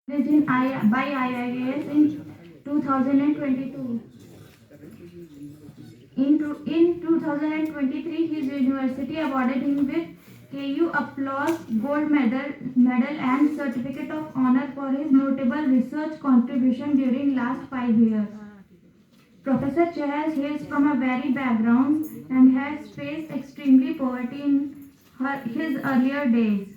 by IIAS in 2022. In 2023, his university awarded him with KU Applause Gold Medal and Certificate of Honor for his notable research contribution during last 5 years. Professor Chehas hails from a very background and has faced extremely poverty in his earlier days.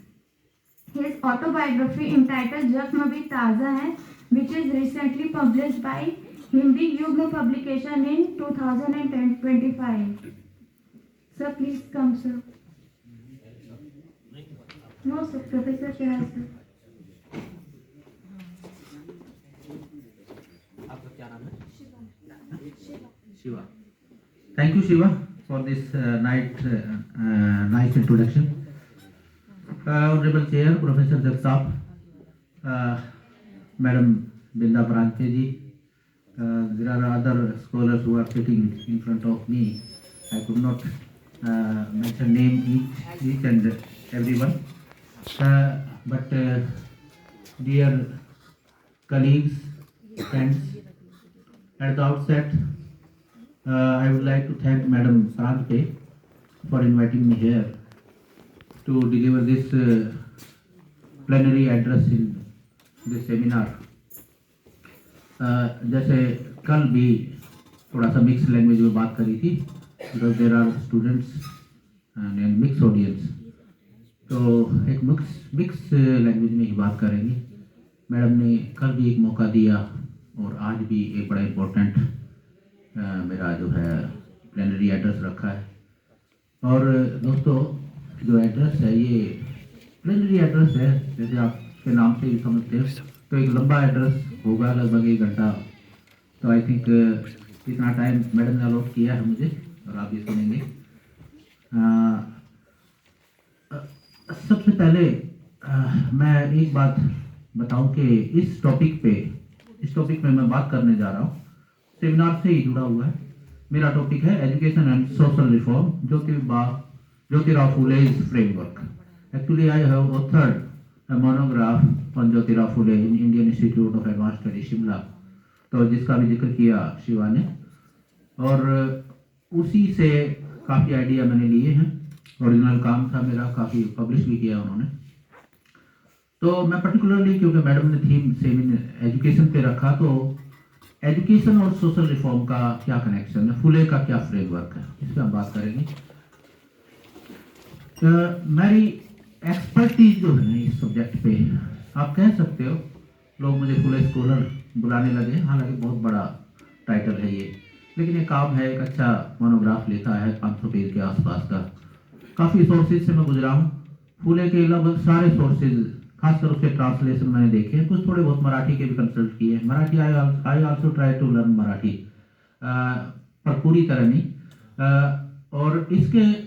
His autobiography entitled Zakhma Bhi Taza Hai, which is recently published by Hindi Yugma publication in 2025. Sir, please come, sir. No, sir, Professor Chehas, sir. आपका क्या नाम है? Shiva. Thank you, Shiva, for this nice introduction. Honorable Chair, Professor Jagsap, Madam Binda Branche ji, there are other scholars who are sitting in front of me. I could not mention name each and everyone. But dear colleagues, friends, at the outset, I would like to thank Madam Saranpe for inviting me here to deliver this plenary address in this seminar. जैसे कल भी थोड़ा सा mix language में बात करी थी, because there are students and mixed audience, तो एक मिक्स लैंग्वेज में ही बात करेंगे. मैडम ने कल भी एक मौका दिया और आज भी एक बड़ा इम्पोर्टेंट मेरा जो है प्लेनरी एड्रेस रखा है. और दोस्तों, जो एड्रेस है ये प्लेनरी एड्रेस है, जैसे आपके नाम से भी समझते हैं, तो एक लंबा एड्रेस होगा, लगभग 1 घंटा. तो आई थिंक इतना टाइम मैडम ने अलॉट किया है मुझे और आप ये सुनेंगे. सबसे पहले मैं एक बात बताऊं कि इस टॉपिक में मैं बात करने जा रहा हूँ, सेमिनार से ही जुड़ा हुआ है. मेरा टॉपिक है education and social reform, Jyotirao Phule's framework. Actually, I have authored a monograph on Jyotirao Phule in Indian Institute of Advanced Studies, Shimla, तो जिसका भी जिक्र किया शिवा ने, और उसी से काफ़ी आइडिया मैंने लिए हैं. ओरिजिनल काम था मेरा, काफ़ी पब्लिश भी किया उन्होंने. तो मैं पर्टिकुलरली, क्योंकि मैडम ने थीम एजुकेशन पे रखा, तो एजुकेशन और सोशल रिफॉर्म का क्या कनेक्शन है, फुले का क्या फ्रेमवर्क है, इस पर हम बात करेंगे. मेरी एक्सपर्टीज जो है इस सब्जेक्ट पे, आप कह सकते हो, लोग मुझे फुले स्कॉलर बुलाने लगे. हालांकि बहुत बड़ा टाइटल है ये, लेकिन ये काम है, एक अच्छा मोनोग्राफ लिखा है 500 पेज के आसपास का. काफ़ी सोर्सेज से मैं गुजरा हूँ. फुले के लगभग सारे सोर्सेज, खासकर उसके ट्रांसलेशन मैंने देखे हैं. कुछ थोड़े बहुत मराठी के भी कंसल्ट किए हैं. Marathi I also try to learn Marathi, पर पूरी तरह नहीं. और इसके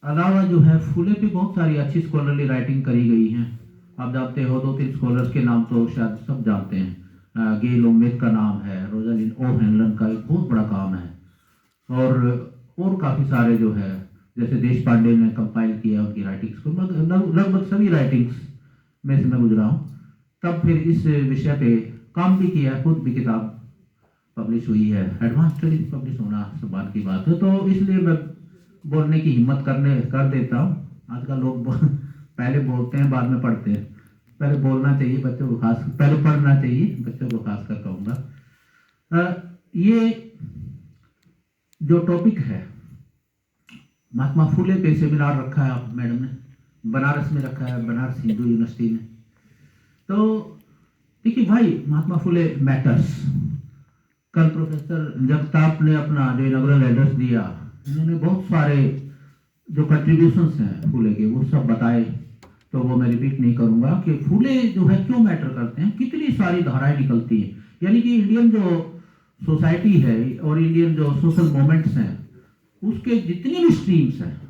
अलावा जो है फुले पे बहुत सारी अच्छी स्कॉलरली राइटिंग करी गई हैं. आप जानते हो, 2-3 स्कॉलर्स के नाम तो शायद सब जानते हैं. गेल ओमेद का नाम है, रोजालिन ओ हेनलन का एक बहुत बड़ा काम है, और काफ़ी सारे जो है, जैसे देश पांडे ने कंपाइल किया उनकी राइटिंग्स को. लगभग सभी राइटिंग्स में से मैं गुजरा हूँ. तब फिर इस विषय पे काम भी किया, खुद भी किताब पब्लिश हुई है. एडवांस स्टडी पब्लिश होना सम्मान की बात है, तो इसलिए मैं बोलने की हिम्मत कर देता हूँ. आजकल लोग पहले बोलते हैं, बाद में पढ़ते हैं. पहले बोलना चाहिए बच्चों को, पहले पढ़ना चाहिए बच्चों को, खास कर कहूँगा. ये जो टॉपिक है, महात्मा फुले पे सेमिनार रखा है आप मैडम ने, बनारस में रखा है, बनारस हिंदू यूनिवर्सिटी में. तो देखिए भाई, महात्मा फुले मैटर्स. कल प्रोफेसर जगताप ने अपना जो इनॉग्रल एड्रेस दिया, उन्होंने बहुत सारे जो कंट्रीब्यूशंस हैं फुले के, वो सब बताए, तो वो मैं रिपीट नहीं करूँगा कि फुले जो है क्यों मैटर करते हैं, कितनी सारी धाराएं निकलती हैं. यानी कि इंडियन जो सोसाइटी है और इंडियन जो सोशल मोमेंट्स हैं, उसके जितनी भी स्ट्रीम्स हैं,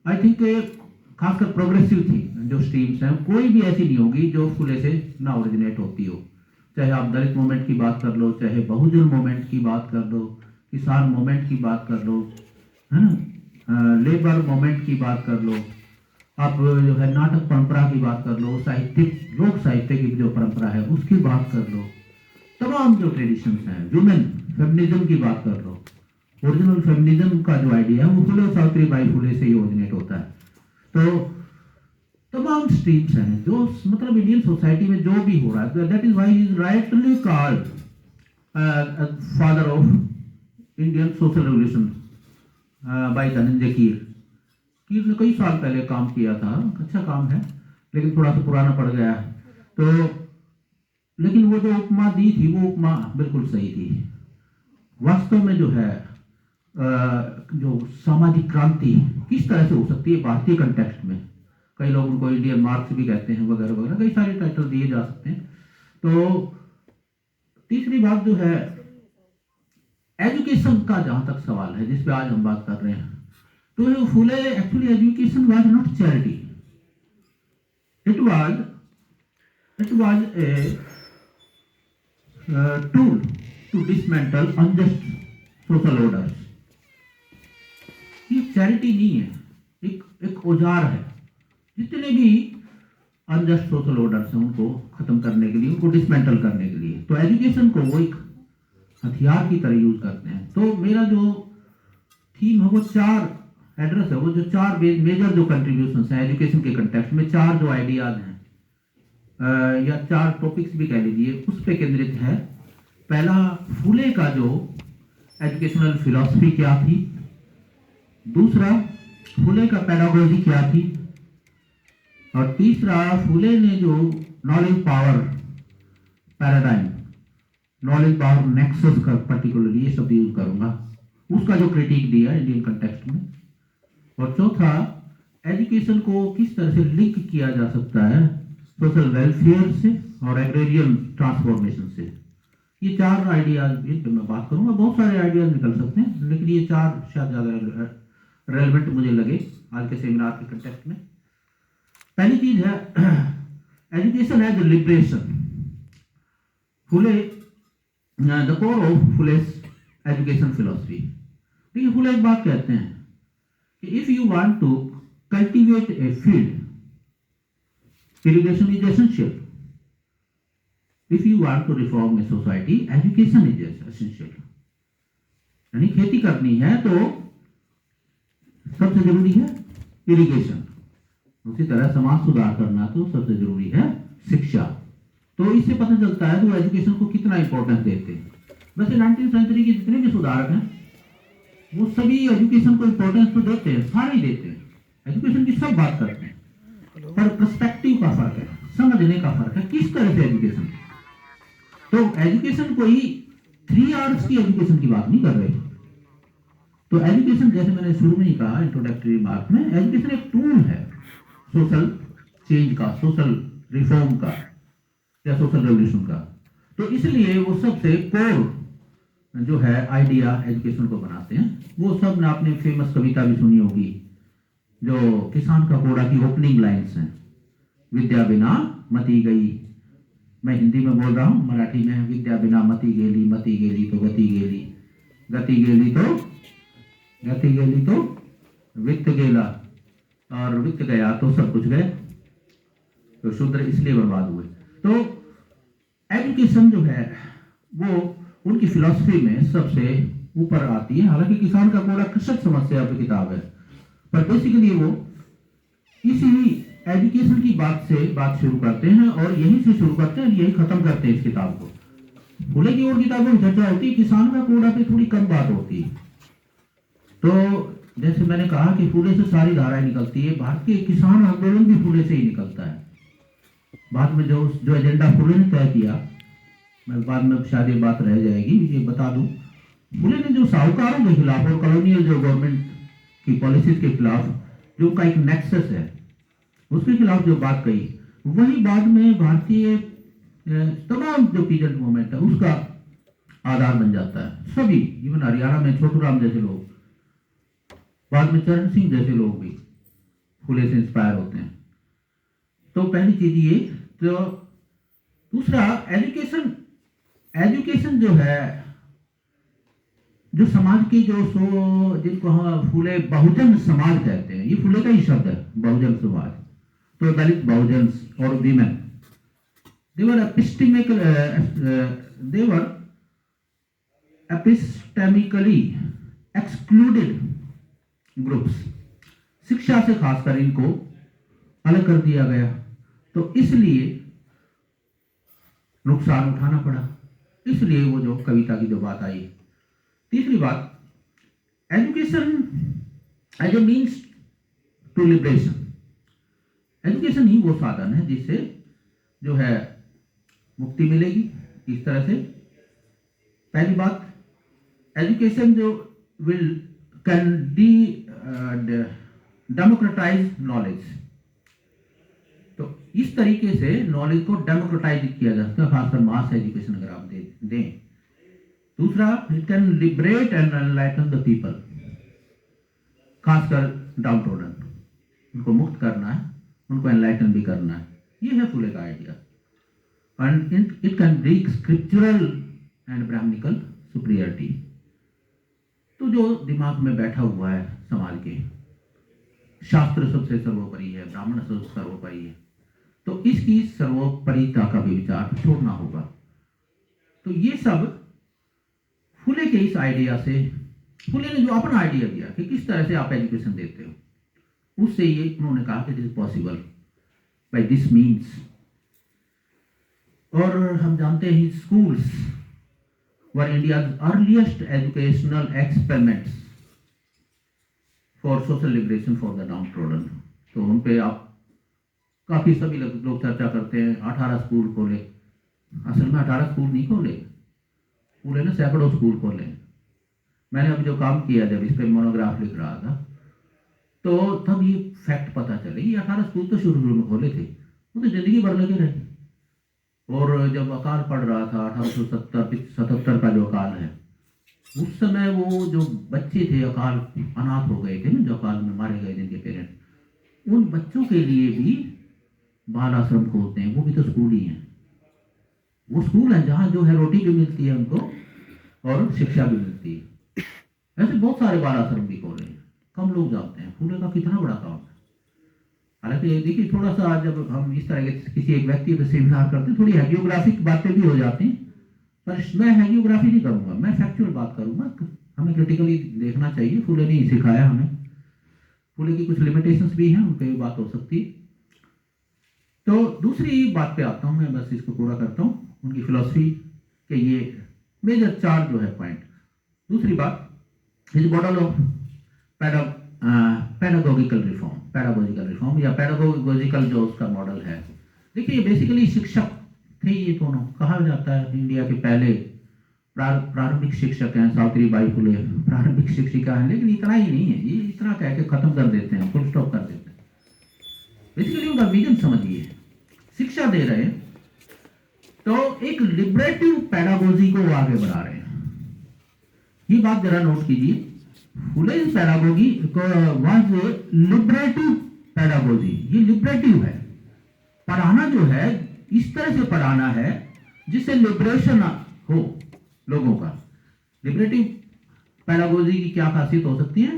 आई थिंक खासकर प्रोग्रेसिव थी जो स्ट्रीम्स हैं, कोई भी ऐसी नहीं होगी जो फुले से ना ओरिजिनेट होती हो. चाहे आप दलित मूवमेंट की बात कर लो, चाहे बहुजन मूवमेंट की बात कर लो, किसान मूवमेंट की बात कर लो, है ना, लेबर मूवमेंट की बात कर लो, आप जो है नाटक परंपरा की बात कर लो, साहित्यिक लोक साहित्य की जो परंपरा है उसकी बात कर लो, तमाम जो ट्रेडिशंस हैं, वुमेन फेमिनिज्म की बात कर लो। ओरिजिनल फेमिनिज्म का जो आइडिया है वो फुले और सावित्रीबाई फुले से ही ओरिजिनेट होता है। तो तमाम स्ट्रीम्स हैं जो मतलब इंडियन सोसाइटी में जो भी हो रहा है, that is why he is rightly called father of Indian social revolution by Dhananjay Keer ने कई साल पहले काम किया था, अच्छा काम है लेकिन थोड़ा सा पुराना पड़ गया है। तो लेकिन वो जो उपमा दी थी वो उपमा बिल्कुल सही थी। वास्तव में जो है जो सामाजिक क्रांति किस तरह से हो सकती है भारतीय कंटेक्स्ट में, कई लोग उनको इंडियन मार्क्स भी कहते हैं वगैरह वगैरह, कई सारे टाइटल दिए जा सकते हैं। तो तीसरी बात जो है एजुकेशन का जहां तक सवाल है जिस पे आज हम बात कर रहे हैं, तो Phule actually education was not charity, it was a tool to dismantle unjust social orders. ये चैरिटी नहीं है, एक औजार है जितने भी अनजस्ट सोशल ऑर्डर्स हैं उनको खत्म करने के लिए, उनको डिसमेंटल करने के लिए। तो एजुकेशन को वो एक हथियार की तरह यूज करते हैं। तो मेरा जो थीम है वो 4 एड्रेस है, वो जो 4 मेजर जो कंट्रीब्यूशंस हैं एजुकेशन के कंटेक्स्ट में, 4 जो आइडियाज हैं या 4 टॉपिक्स भी कह लीजिए, उस पे केंद्रित है। पहला फुले का जो एजुकेशनल फिलॉसफी क्या थी, दूसरा फुले का पेडागोजी क्या थी, और तीसरा फुले ने जो knowledge power paradigm, knowledge power nexus का पर्टिकुलरली ये शब्द यूज करूंगा, उसका जो क्रिटिक दिया इंडियन कंटेक्स्ट में, और चौथा एजुकेशन को किस तरह से लिंक किया जा सकता है सोशल वेलफेयर से और एग्रेरियन ट्रांसफॉर्मेशन से। ये 4 आइडियाज इन पे मैं बात करूंगा, बहुत सारे आइडियाज निकल सकते हैं लेकिन ये 4 शायद ज्यादा रेलेवेंट मुझे लगे आज के सेमिनार के कंटेक्स्ट में। पहली चीज है education as liberation. Phule the core of Phule's education philosophy. देखिए फुले एक बात कहते हैं कि if you want to cultivate a field, irrigation is essential. If you want to reform a society, education is essential. यानी खेती करनी है तो सबसे जरूरी है इरिगेशन, उसी तरह समाज सुधार करना तो सबसे जरूरी है शिक्षा। तो इससे पता चलता है तो एजुकेशन को कितना इंपॉर्टेंस देते हैं। वैसे 19वीं सेंचुरी के जितने भी सुधारक हैं वो सभी एजुकेशन को इंपॉर्टेंस तो देते हैं, सारे ही देते हैं, एजुकेशन की सब बात करते हैं, पर पर्सपेक्टिव का फर्क है, समझने का फर्क है, किस तरह से एजुकेशन। तो एजुकेशन कोई 3 आवर्स की एजुकेशन की बात नहीं कर रहे। तो एजुकेशन जैसे मैंने शुरू में ही कहा इंट्रोडक्टरी रिमार्क में, एजुकेशन एक टूल है सोशल चेंज का, सोशल रिफॉर्म का या सोशल रेवोल्यूशन का। तो इसलिए वो सबसे कोर जो है आइडिया एजुकेशन को बनाते हैं। वो सब ने आपने फेमस कविता भी सुनी होगी जो किसान का कोड़ा की ओपनिंग लाइन्स हैं, विद्या बिना मती गई, मैं हिंदी में बोल रहा हूँ, मराठी में, विद्या बिना मती गेली तो गति गेली, गति गेली तो वित्त गेला, और वित्त गया तो सब कुछ गए, तो शूद्र इसलिए बर्बाद हुए। तो एजुकेशन जो है वो उनकी फिलॉसफी में सबसे ऊपर आती है। हालांकि किसान का कोड़ा कृषक समस्या की किताब है, पर बेसिकली वो इसी एजुकेशन की बात शुरू करते हैं और यहीं से शुरू करते हैं, यही खत्म करते हैं इस किताब को। फुले की और किताबों में चर्चा होती है, किसान का कोड़ा पे थोड़ी कम बात होती है। तो जैसे मैंने कहा कि फुले से सारी धाराएं निकलती है, भारतीय किसान आंदोलन भी फुले से ही निकलता है। बाद में जो एजेंडा फुले ने तय किया, मैं बाद में शायद ये बात रह जाएगी, ये बता दूं, फुले ने जो साहूकारों के खिलाफ और कॉलोनियल जो गवर्नमेंट की पॉलिसीज के खिलाफ जो का एक नेक्सस है उसके खिलाफ जो बात कही, वही बाद में भारतीय तमाम जो पीजेंट मूवमेंट है उसका आधार बन जाता है। सभी इवन हरियाणा में छोटूराम जैसे लोग, बाद में चरण सिंह जैसे लोग भी फुले से इंस्पायर होते हैं। तो पहली चीज ये। तो दूसरा एजुकेशन जो है जो समाज की जो जिनको हम फूले बहुजन समाज कहते हैं, ये फूले का ही शब्द है, बहुजन समाज। तो दलित बहुजन और वीमेन, देवर एपिस्टेमिकल, देवर एपिस्टेमिकली एक्सक्लूडेड ग्रुप्स, शिक्षा से खासकर इनको अलग कर दिया गया, तो इसलिए नुकसान उठाना पड़ा, इसलिए वो जो कविता की जो बात आई। तीसरी बात, education as a means to liberation, education ही वो साधन है जिससे जो है मुक्ति मिलेगी। इस तरह से पहली बात, एजुकेशन जो विल कैन डेमोक्रेटाइज नॉलेज, तो इस तरीके से नॉलेज को डेमोक्रेटाइज किया जा सकता है, खासकर मास एजुकेशन अगर आप दें। दूसरा, it can liberate and enlighten the people, खासकर डाउन ट्रोडन, उनको मुक्त करना है, उनको एनलाइटन भी करना है। ये है फुले का idea. And it can break scriptural and Brahmanical superiority. तो जो दिमाग में बैठा हुआ है समाज के, शास्त्र सबसे सर्वोपरि है, ब्राह्मण सबसे सर्वोपरि है, तो इसकी सर्वोपरिता का भी विचार छोड़ना होगा। तो ये सब फुले के इस आइडिया से, फुले ने जो अपना आइडिया दिया कि किस तरह से आप एजुकेशन देते हो, उससे ये उन्होंने कहा कि this is possible by this means. और हम जानते हैं schools were India's earliest educational experiments for social liberation for the down trodden. तो उन पे आप काफ़ी सभी लोग चर्चा करते हैं, 18 स्कूल खोले। असल में 18 स्कूल नहीं खोले, पूरे ने सैकड़ों स्कूल खोले। मैंने अभी जो काम किया, जब इस पर मोनोग्राफ लिख रहा था, तो तब ये फैक्ट पता चले, ये 18 स्कूल तो शुरू में खोले थे, वो तो जिंदगी भर लगे रहे। और जब अकाल पड़ रहा था 1877 का जो अकाल है, उस समय वो जो बच्चे थे अकाल अनाथ हो गए थे ना, जो अकाल में मारे गए जिनके पेरेंट्स, उन बच्चों के लिए भी बाल आश्रम खोलते हैं, वो भी तो स्कूल ही हैं। वो स्कूल है जहाँ जो है रोटी भी मिलती है उनको और शिक्षा भी मिलती है। ऐसे बहुत सारे बाल आश्रम भी खोले हैं, कम लोग जानते हैं फूले का कितना बड़ा काम है। हालांकि देखिए, थोड़ा सा जब हम इस तरह के किसी एक व्यक्ति पर सेमिनार करते हैं, थोड़ी हैगियोग्राफिक बातें भी हो जाती हैं, पर मैं हैगियोग्राफी नहीं करूँगा, मैं फैक्चुअल बात करूँगा। हमें क्रिटिकली देखना चाहिए, फूले ने ही सिखाया हमें। फूले की कुछ लिमिटेशंस भी हैं, उन पर भी बात हो सकती है। तो दूसरी बात पे आता हूँ मैं, बस इसको पूरा करता हूँ, उनकी फिलॉसफी के ये मेजर 4 जो है पॉइंट। दूसरी बात, is model of pedagogical reform या पैडागोजिकल जो उसका मॉडल है। देखिए, बेसिकली शिक्षक थे ये दोनों, कहा जाता है इंडिया के पहले प्रारंभिक शिक्षक हैं सावित्रीबाई फुले, प्रारंभिक शिक्षिका हैं। लेकिन इतना ही नहीं है, ये इतना कह के खत्म कर देते हैं, फुल स्टॉप कर देते हैं। बेसिकली उनका विजन समझिए, शिक्षा दे रहे हैं तो एक लिबरेटिव पैडागोजी को आगे बढ़ा रहे हैं। ये बात जरा नोट कीजिए, फुले पैडागोजी वाज लिबरेटिव पैडागोजी। ये लिबरेटिव है, पढ़ाना जो है इस तरह से पढ़ाना है जिससे लिबरेशन हो लोगों का। लिबरेटिव पैडागोजी की क्या खासियत हो सकती है?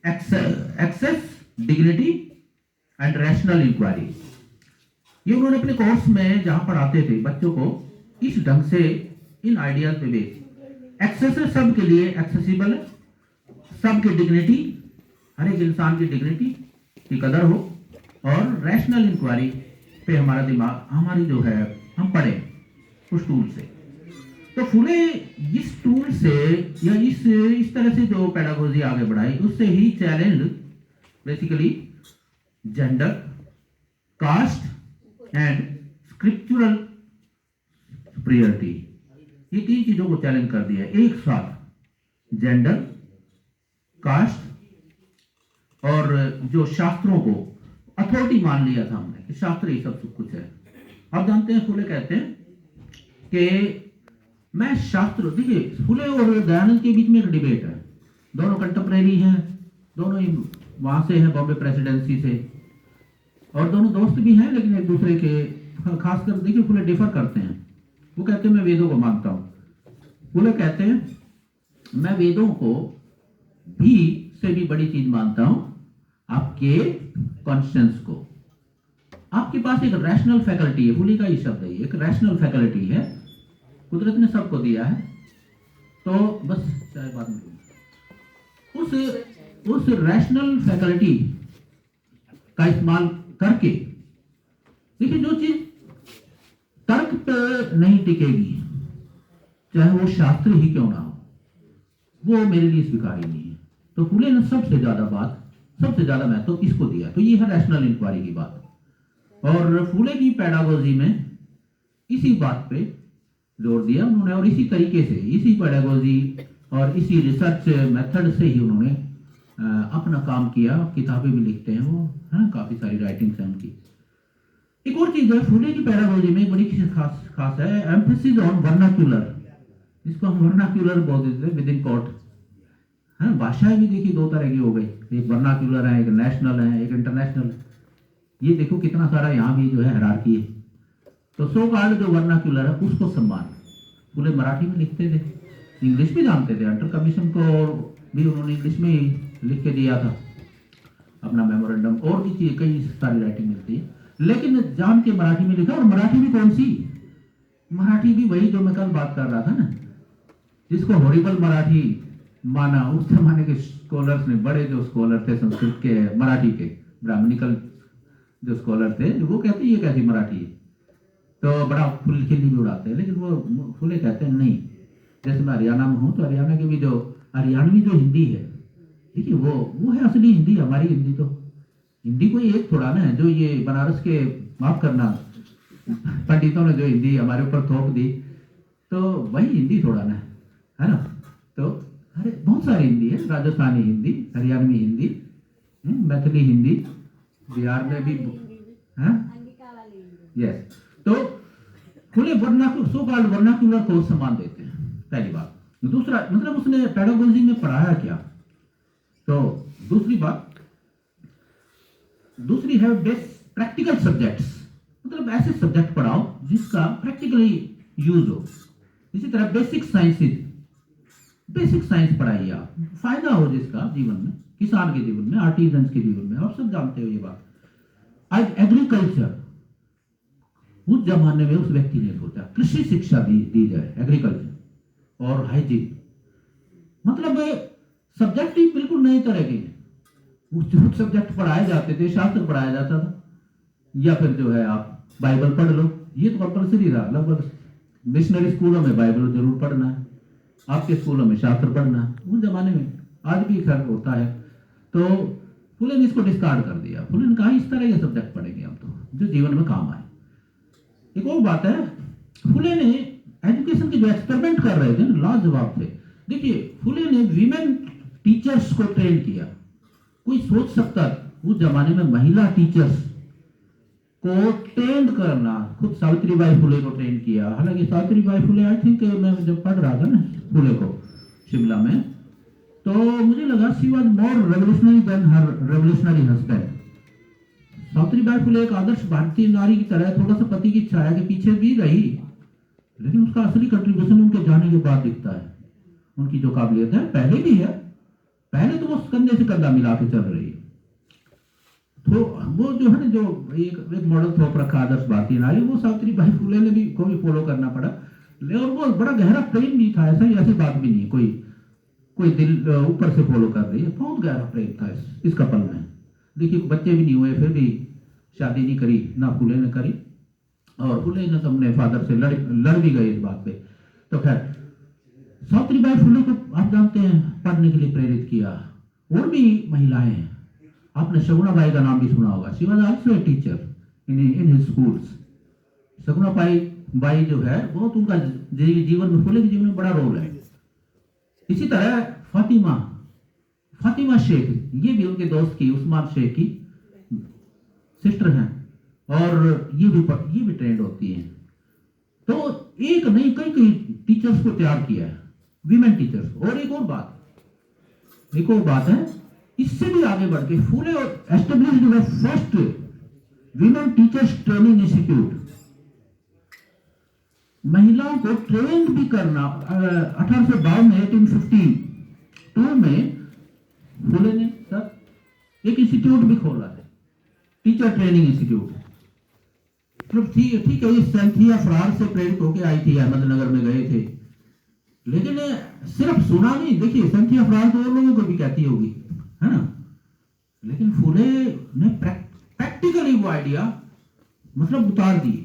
Access, dignity and rational inquiry. ये उन्होंने अपने कोर्स में जहां पढ़ाते थे बच्चों को, इस ढंग से इन आइडियाज पे बेस। एक्सेस है, सबके लिए एक्सेसिबल है, सबकी डिग्निटी, हर एक इंसान की डिग्निटी की कदर हो, और रैशनल इंक्वायरी पे हमारा दिमाग, हमारी जो है, हम पढ़े उस टूल से। तो फुले इस टूल से या इस तरह से जो पैडागोजी आगे बढ़ाई, उससे ही challenge basically gender, caste and scriptural superiority, ये 3 चीजों को चैलेंज कर दिया एक साथ। जेंडर, कास्ट और जो शास्त्रों को अथॉरिटी मान लिया था हमने कि शास्त्र ही सब कुछ है। अब जानते हैं, फुले कहते हैं कि मैं शास्त्र, देखिए फुले और दयानंद के बीच में एक डिबेट है, दोनों कंटेम्परेरी हैं, दोनों ही वहां से हैं, बॉम्बे प्रेसिडेंसी से, और दोनों दोस्त भी हैं, लेकिन एक दूसरे के खासकर देखिए फुले डिफर करते हैं। वो कहते हैं मैं वेदों को मानता हूँ, फुले कहते हैं मैं वेदों को भी से भी बड़ी चीज मानता हूं आपके कॉन्शियंस को। आपके पास एक रैशनल फैकल्टी है, फुले का ही शब्द है, एक रैशनल फैकल्टी है, कुदरत ने सबको दिया है। तो बस चाहे बात में उस रैशनल फैकल्टी का इस्तेमाल करके देखिए, जो चीज तर्क पे नहीं टिकेगी, चाहे वो शास्त्र ही क्यों ना हो, वो मेरे लिए स्वीकार ही नहीं है। तो फुले ने सबसे ज्यादा महत्व इसको दिया। तो ये है रैशनल इंक्वायरी की बात। और फुले की पेडागोजी में इसी बात पे जोर दिया उन्होंने, और इसी तरीके से, इसी पेडागोजी और इसी रिसर्च मेथड से ही उन्होंने अपना काम किया। किताबें भी लिखते हैं वो, है ना, काफी सारी राइटिंग्स हैं उनकी। एक और चीज है फुले की पेडागोजी में बड़ी खास है, एम्फेसिस ऑन वर्नाक्यूलर। इसको हम वर्नाक्यूलर बोल देते हैं विद इन कोट। है, भाषाएं भी देखिए दो तरह की हो गई, एक वर्नाक्यूलर है, एक नेशनल है, एक इंटरनेशनल। ये देखो कितना सारा यहाँ भी जो है हायरार्की है। तो सो कॉल्ड जो वर्नाक्यूलर है उसको सम्मान। फुले मराठी में लिखते थे, इंग्लिश भी जानते थे, अंडर कमीशन को भी उन्होंने इंग्लिश में ही लिख के दिया था अपना मेमोरेंडम। और भी चीज कई सारी राइटिंग मिलती है, लेकिन जान के मराठी में लिखा। और मराठी भी कौन सी? मराठी भी वही जो मैं कल बात कर रहा था ना, जिसको हॉरिबल मराठी माना उस जमाने के स्कॉलर्स ने। बड़े जो स्कॉलर थे संस्कृत के, मराठी के ब्राह्मणिकल जो स्कॉलर थे, वो कहते हैं ये कैसी मराठी है, तो बड़ा फुलखिली भी उड़ाते हैं। लेकिन वो फुले कहते हैं नहीं। जैसे मैं हरियाणा में हूँ, तो हरियाणा की भी जो हरियाणवी जो हिंदी है, देखिए वो है असली हिंदी। हमारी हिंदी तो हिंदी कोई एक थोड़ा ना है, जो ये बनारस के, माफ करना, पंडितों ने जो हिंदी हमारे ऊपर थोप दी, तो वही हिंदी थोड़ा ना है ना। तो अरे बहुत सारी हिंदी है, राजस्थानी हिंदी, हरियाणवी हिंदी, मैथिली हिंदी, बिहार में भी है, यस। तो खुले वर्नाक्यूलर को सम्मान देते हैं, पहली बात। दूसरा मतलब उसने पेडागोजी में पढ़ाया क्या। तो दूसरी है बेस्ट प्रैक्टिकल सब्जेक्ट्स, मतलब ऐसे सब्जेक्ट पढ़ाओ जिसका प्रैक्टिकली यूज हो। इसी तरह बेसिक साइंस पढ़ाइए आप, फायदा हो जिसका जीवन में, किसान के जीवन में, आर्टिजन्स के जीवन में। आप सब जानते हो ये बात। आज एग्रीकल्चर, उस जमाने में उस व्यक्ति ने सोचा कृषि शिक्षा दी जाए, एग्रीकल्चर और हाइजीन, मतलब सब्जेक्ट ही बिल्कुल नए तरह के। उस सब्जेक्ट पढ़ाए जाते थे, शास्त्र पढ़ाया जाता था, या फिर जो है आप बाइबल पढ़ लो, ये तो कंपल्सरी रहा। लगभग मिशनरी स्कूलों में बाइबल जरूर पढ़ना है, आपके स्कूलों में शास्त्र पढ़ना है, उस जमाने में, आज भी खैर होता है। तो फुले ने इसको डिस्कार्ड कर दिया। फुले ने कहा इस तरह के सब्जेक्ट पढ़ेंगे हम तो, जो जीवन में काम आए। एक और बात है, फुले ने एजुकेशन के जो एक्सपेरिमेंट कर रहे थे लाजवाब थे। देखिए फुले ने वीमेन टीचर्स को ट्रेन किया। कोई सोच सकता उस जमाने में महिला टीचर्स को ट्रेन करना, खुद सावित्रीबाई फुले को ट्रेन किया। हालांकि सावित्रीबाई फुले, आई थिंक मैं जब पढ़ रहा था ना फुले को शिमला में, तो मुझे लगा she was more revolutionary than her revolutionary husband. Savitribai Phule एक आदर्श भारतीय नारी की तरह थोड़ा सा पति की छाया के पीछे भी रही, लेकिन उसका असली कंट्रीब्यूशन उनके जाने के बाद दिखता है। उनकी जो काबिलियत है पहले भी है, पहले तो वो कंधे से कंधा मिला के चल रही है। तो वो जो है ना, जो एक मॉडल थोप रखा आदर्श भारतीय नारी, वो सावित्रीबाई फुले ने भी को भी फॉलो करना पड़ा। और वो बड़ा गहरा प्रेम भी था, ऐसी बात भी नहीं, कोई दिल ऊपर से फॉलो कर रही है, बहुत गहरा प्रेम था इस कपल में। देखिए बच्चे भी नहीं हुए, फिर भी शादी नहीं करी, ना फुले ने करी, और फुले ने तो अपने फादर से लड़ भी गए इस बात पे। तो खैर सावित्रीबाई फुले को आप जानते हैं पढ़ने के लिए प्रेरित किया। और भी महिलाएं हैं, आपने शगुनाबाई का नाम भी सुना होगा। She was also a teacher in his schools. Shagunabai जो है, बहुत उनका जीवन में, फुले के जीवन में बड़ा रोल है। इसी तरह फातिमा शेख, ये भी उनके दोस्त की, उस्मान शेख की सिस्टर हैं, और ये भी ट्रेंड होती हैं। तो एक नहीं कई टीचर्स को तैयार किया है, वीमेन टीचर्स। और एक और बात है, इससे भी आगे बढ़ के Phule established the first women teachers training institute. महिलाओं को ट्रेन भी करना 1852 में 1852 में फुले ने सर एक इंस्टीट्यूट भी खोला है, टीचर ट्रेनिंग इंस्टीट्यूट। ठीक है, ये संथिया फरार से प्रेरित होकर आई थी, अहमदनगर में गए थे, लेकिन सिर्फ सुना नहीं। देखिए संथिया फरार तो और लोगों को भी कहती होगी, है ना, लेकिन फुले ने प्रैक्टिकली वो आइडिया मतलब उतार दिए।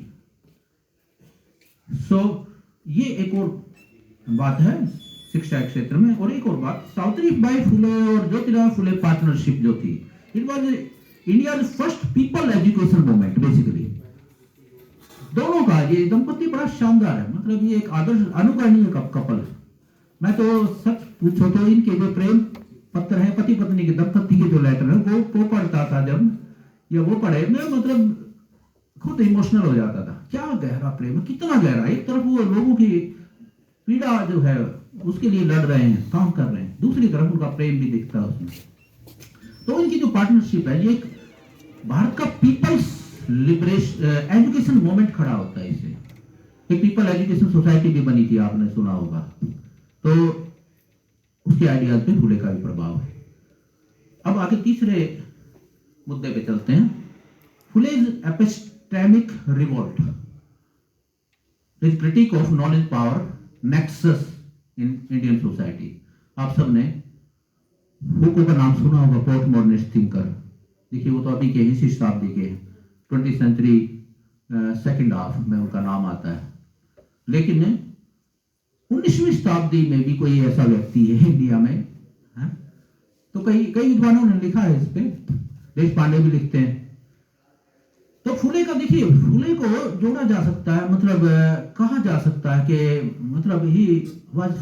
ये एक और बात है शिक्षा के क्षेत्र में। और एक और बात, सावित्रीबाई फुले और ज्योतिराव फुले पार्टनरशिप जो थी, it was India first people education movement basically. दोनों का ये दंपति बड़ा शानदार है, मतलब ये एक आदर्श अनुकरणीय कपल। मैं तो सच पूछो तो इनके जो प्रेम पत्र है, पति पत्नी के दंपति के जो लेटर है वो पढ़ता था जब, या वो पढ़े मैं मतलब खुद इमोशनल हो जाता था। क्या गहरा प्रेम है, कितना गहरा। एक तरफ वो लोगों की पीड़ा जो है उसके लिए लड़ रहे हैं, काम कर रहे हैं, दूसरी तरफ उनका प्रेम भी दिखता है उसमें। तो इनकी जो पार्टनरशिप है, ये भारत का पीपल्स लिबरेशन एजुकेशन मूवमेंट खड़ा होता है इससे। एक पीपल एजुकेशन सोसाइटी भी बनी थी, आपने सुना होगा। तो उसके आइडियाज पे फुले का भी प्रभाव है। अब आगे तीसरे मुद्दे पे चलते हैं। फुले's epistemic revolt is critique of knowledge power nexus in Indian society। आप सबने फूको का नाम सुना होगा, पोस्ट मॉडर्निस्ट थिंकर। देखिए वो तो अभी के इसी शताब्दी के 20th सेंचुरी सेकेंड हाफ में उनका नाम आता है, लेकिन 19वीं शताब्दी में भी कोई ऐसा व्यक्ति है इंडिया में, है? तो कई विद्वानों ने लिखा है इस पे, देश पांडे भी लिखते हैं। तो फुले का देखिए, फुले को जोड़ा जा सकता है, मतलब कहा जा सकता है कि मतलब ही वाज